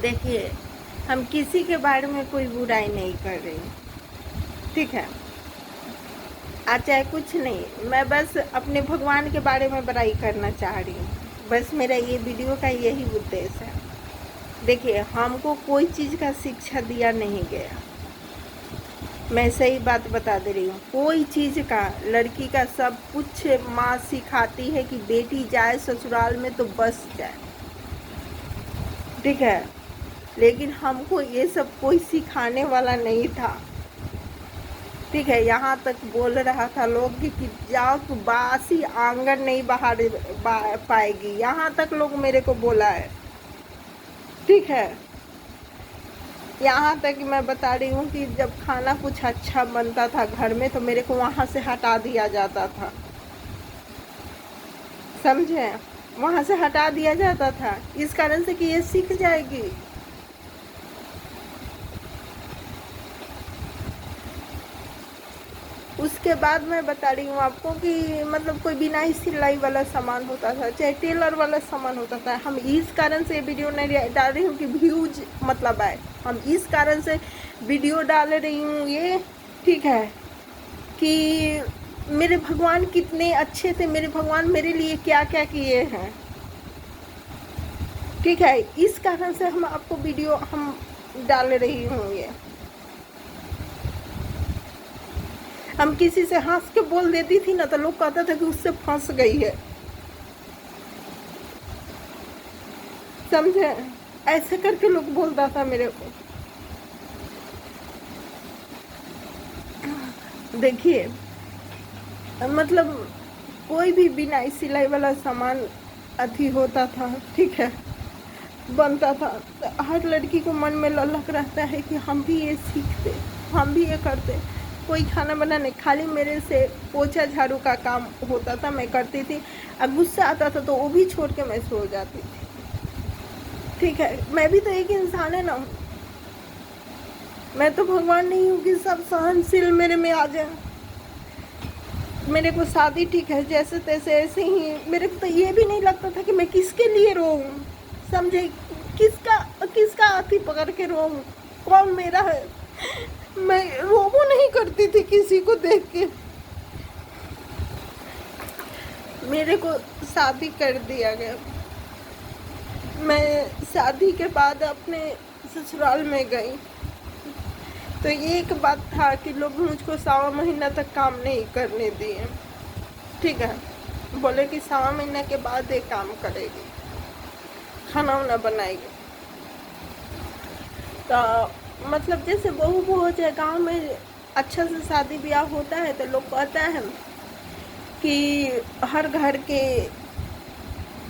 देखिए, हम किसी के बारे में कोई बुराई नहीं कर रही, ठीक है। आज चाहे कुछ नहीं, मैं बस अपने भगवान के बारे में बुराई करना चाह रही हूँ। बस मेरा ये वीडियो का यही उद्देश्य है। देखिए, हमको कोई चीज़ का शिक्षा दिया नहीं गया, मैं सही बात बता दे रही हूँ। कोई चीज़ का, लड़की का सब कुछ माँ सिखाती है कि बेटी जाए ससुराल में तो बस जाए, ठीक है। लेकिन हमको ये सब कोई सिखाने वाला नहीं था, ठीक है। यहाँ तक बोल रहा था लोग कि जाओ तो बासी आंगन नहीं पाएगी, यहाँ तक लोग मेरे को बोला है, ठीक है। यहाँ तक मैं बता रही हूँ कि जब खाना कुछ अच्छा बनता था घर में तो मेरे को वहाँ से हटा दिया जाता था, समझे। वहाँ से हटा दिया जाता था इस कारण से कि ये सीख जाएगी। उसके बाद मैं बता रही हूँ आपको कि मतलब कोई बिनाई सिलाई वाला सामान होता था, चाहे टेलर वाला सामान होता था। हम इस कारण से वीडियो नहीं डाल रही हूँ कि व्यूज मतलब आए, हम इस कारण से वीडियो डाल रही हूँ ये, ठीक है, कि मेरे भगवान कितने अच्छे थे, मेरे भगवान मेरे लिए क्या क्या किए हैं, ठीक है। इस कारण से हम आपको वीडियो हम डाल रही हूँ ये। हम किसी से हंस के बोल देती थी ना तो लोग कहता था कि उससे फंस गई है, समझे। ऐसे करके लोग बोलता था मेरे को। देखिए, मतलब कोई भी बिना सिलाई वाला सामान अथी होता था, ठीक है, बनता था, तो हर लड़की को मन में ललक रहता है कि हम भी ये सीखते, हम भी ये करते। कोई खाना बनाने, खाली मेरे से पोछा झाड़ू का काम होता था, मैं करती थी। अब गुस्सा आता था तो वो भी छोड़ के मैं सो जाती थी, ठीक है। मैं भी तो एक इंसान है ना, मैं तो भगवान नहीं हूँ कि सब सहनशील मेरे में आ जाए। मेरे को शादी, ठीक है, जैसे तैसे ऐसे ही। मेरे को तो ये भी नहीं लगता था कि मैं किसके लिए रोऊँ, समझे। किसका हाथी पकड़ के रोऊँ, कौन मेरा है। मैं वो नहीं करती थी किसी को देख के। मेरे को शादी कर दिया गया। मैं शादी के बाद अपने ससुराल में गई तो ये एक बात था कि लोग मुझको 1.25 महीना तक काम नहीं करने दिए, ठीक है। बोले कि 1.25 महीना के बाद ये काम करेगी, खाना वाना बनाएगी। तो मतलब जैसे बहू भोज है, गाँव में अच्छा से शादी ब्याह होता है तो लोग कहते हैं कि हर घर के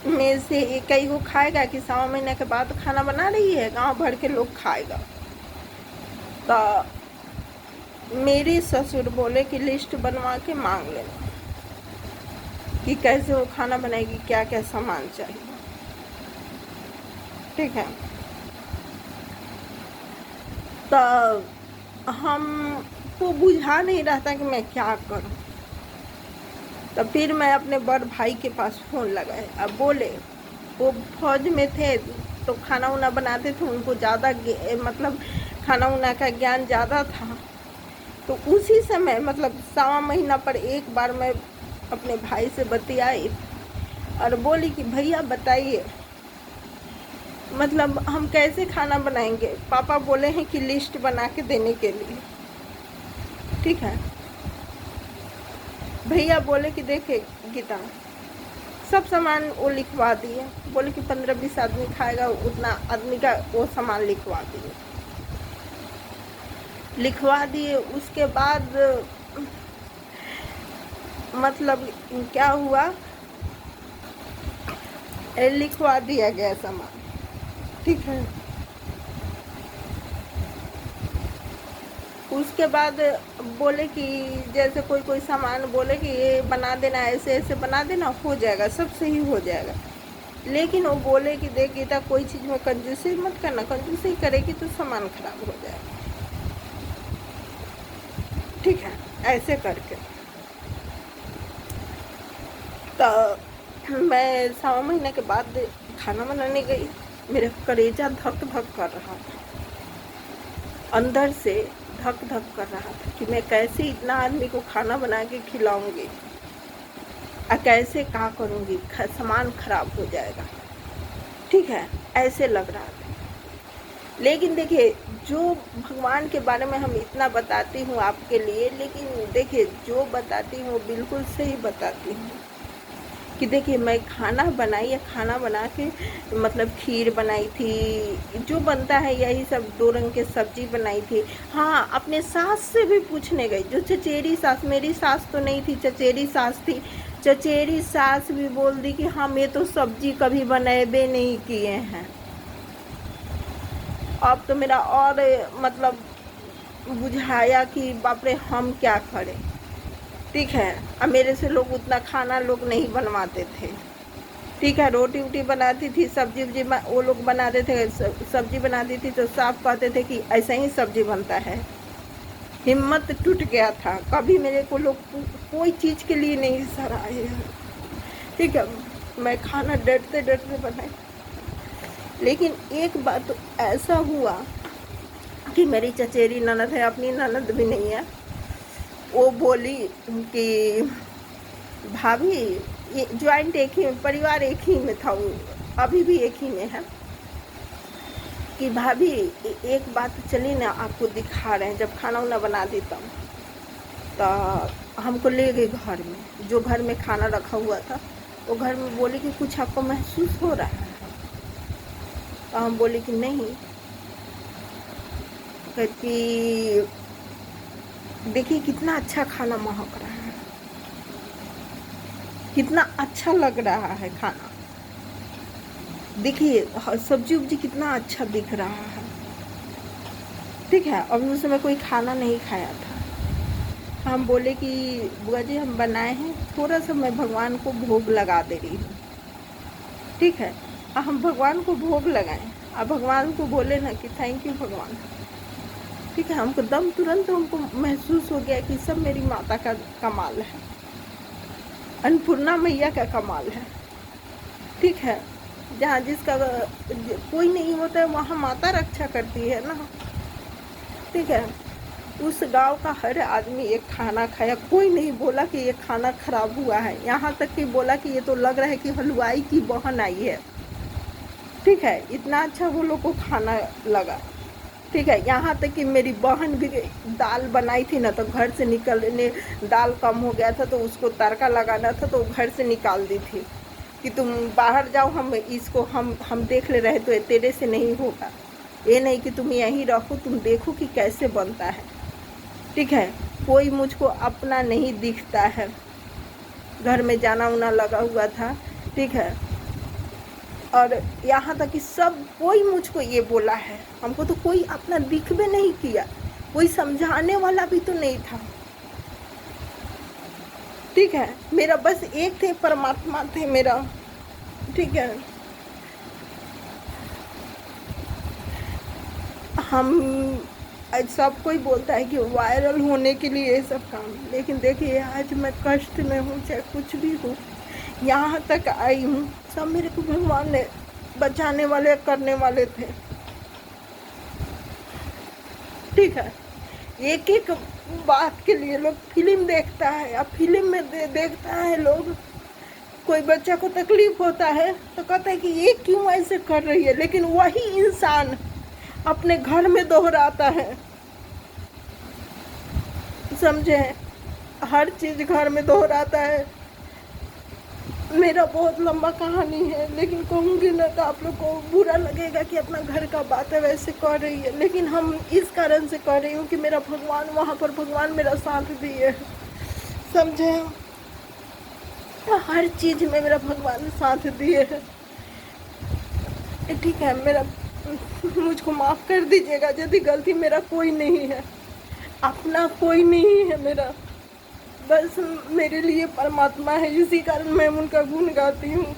में से कई को खाएगा कि 1.25 महीने के बाद खाना बना रही है, गांव भर के लोग खाएगा। तो मेरे ससुर बोले कि लिस्ट बनवा के मांग लेना कि कैसे वो खाना बनाएगी, क्या क्या सामान चाहिए, ठीक है। तो हमको बुझा नहीं रहता कि मैं क्या करूं। तो फिर मैं अपने बड़ भाई के पास फ़ोन लगाए। अब बोले, वो फौज में थे तो खाना उना बनाते थे, उनको ज़्यादा मतलब खाना उना का ज्ञान ज़्यादा था। तो उसी समय मतलब 1.25 महीना पर एक बार मैं अपने भाई से बतियाई और बोली कि भैया बताइए, मतलब हम कैसे खाना बनाएंगे। पापा बोले हैं कि लिस्ट बना के देने के लिए, ठीक है। भैया बोले कि देखे गीता, सब सामान वो लिखवा दिए। बोले कि 15-20 आदमी खाएगा, उतना आदमी का वो सामान लिखवा दिए। उसके बाद मतलब क्या हुआ, लिखवा दिया गया सामान, ठीक है। उसके बाद बोले कि जैसे कोई सामान बोले कि ये बना देना, ऐसे ऐसे बना देना, हो जाएगा, सब सही हो जाएगा। लेकिन वो बोले कि देख गीता, कोई चीज़ में कंजूसी मत करना, कंजूसी करेगी तो सामान खराब हो जाएगा, ठीक है, ऐसे करके। तो मैं 1.25 महीने के बाद खाना बनाने गई मेरा कलेजा धक धक कर रहा था, अंदर से धक धक कर रहा था कि मैं कैसे इतना आदमी को खाना बना के खिलाऊंगी और कैसे क्या करूंगी, सामान खराब हो जाएगा। ठीक है, ऐसे लग रहा था। लेकिन देखिए, जो भगवान के बारे में हम इतना बताती हूँ आपके लिए, लेकिन देखिए जो बताती हूँ बिल्कुल सही बताती हूँ कि देखिए मैं खाना बना के मतलब खीर बनाई थी, जो बनता है यही सब, 2 रंग के सब्जी बनाई थी। हाँ, अपने सास से भी पूछने गई, जो चचेरी सास, मेरी सास तो नहीं थी, चचेरी सास थी। चचेरी सास भी बोल दी कि हम ये तो सब्जी कभी बनाए नहीं किए हैं। अब तो मेरा और मतलब बुझाया कि बाप रे हम क्या करें। ठीक है, अब मेरे से लोग उतना खाना लोग नहीं बनवाते थे। ठीक है, रोटी वोटी बनाती थी, सब्जी वब्जी वो लोग बनाते थे, सब्जी बनाती थी तो साफ कहते थे कि ऐसा ही सब्जी बनता है। हिम्मत टूट गया था, कभी मेरे को लोग कोई चीज़ के लिए नहीं सराहे। ठीक है, मैं खाना डरते डरते बनाई। लेकिन एक बात तो ऐसा हुआ कि मेरी चचेरी ननद है, अपनी ननद भी नहीं है, वो बोली कि भाभी, ये ज्वाइंट एक ही परिवार एक ही में था, वो अभी भी एक ही में है, कि भाभी एक बात चली ना, आपको दिखा रहे हैं। जब खाना वाना बना देता हूँ तो हमको ले गए घर में, जो घर में खाना रखा हुआ था वो घर में। बोली कि कुछ आपको महसूस हो रहा है? तो हम बोले कि नहीं। कि देखिए कितना अच्छा खाना महक रहा है, कितना अच्छा लग रहा है खाना, देखिए सब्जी उब्जी कितना अच्छा दिख रहा है। ठीक है, अभी उस समय कोई खाना नहीं खाया था। हम बोले कि बुआ जी हम बनाए हैं, थोड़ा सा मैं भगवान को भोग लगा दे रही हूँ। ठीक है, हम भगवान को भोग लगाएं, अब भगवान को बोले ना कि थैंक यू भगवान। ठीक है, हमको दम तुरंत हमको महसूस हो गया कि सब मेरी माता का कमाल है, अन्नपूर्णा मैया का कमाल है। ठीक है, जहाँ जिसका कोई नहीं होता है वहाँ माता रक्षा करती है ना। ठीक है, उस गांव का हर आदमी एक खाना खाया, कोई नहीं बोला कि ये खाना खराब हुआ है। यहाँ तक कि बोला कि ये तो लग रहा है कि हलवाई की बहन आई है। ठीक है, इतना अच्छा वो लोग को खाना लगा। ठीक है, यहाँ तक कि मेरी बहन भी दाल बनाई थी ना, तो घर से निकलने, दाल कम हो गया था तो उसको तड़का लगाना था, तो घर से निकाल दी थी कि तुम बाहर जाओ, हम इसको हम देख ले रहे, तो तेरे से नहीं होगा, ये नहीं कि तुम यहीं रहो, तुम देखो कि कैसे बनता है। ठीक है, कोई मुझको अपना नहीं दिखता है, घर में जाना उना लगा हुआ था। ठीक है, और यहाँ तक कि सब कोई मुझको ये बोला है, हमको तो कोई अपना दिख भी नहीं किया, कोई समझाने वाला भी तो नहीं था। ठीक है, मेरा बस एक थे, परमात्मा थे मेरा। ठीक है, हम सब कोई बोलता है कि वायरल होने के लिए ये सब काम, लेकिन देखिए आज मैं कष्ट में हूँ, चाहे कुछ भी हूँ, यहाँ तक आई हूँ, सब मेरे को भगवान ने बचाने वाले करने वाले थे। ठीक है, एक एक बात के लिए लोग फिल्म देखता है, अब फिल्म में देखता है लोग, कोई बच्चा को तकलीफ होता है तो कहता है कि ये क्यों ऐसे कर रही है, लेकिन वही इंसान अपने घर में दोहराता है। समझे, हर चीज़ घर में दोहराता है। मेरा बहुत लंबा कहानी है, लेकिन कहूँगी ना तो आप लोग को बुरा लगेगा कि अपना घर का बात है वैसे कर रही है, लेकिन हम इस कारण से कर रही हूँ कि मेरा भगवान वहाँ पर, भगवान मेरा साथ दिए। समझे, हर चीज़ में मेरा भगवान साथ दिए है। ठीक है, मेरा मुझको माफ़ कर दीजिएगा यदि गलती मेरा कोई नहीं है, अपना कोई नहीं है मेरा, बस मेरे लिए परमात्मा है, इसी कारण मैं उनका गुण गाती हूँ।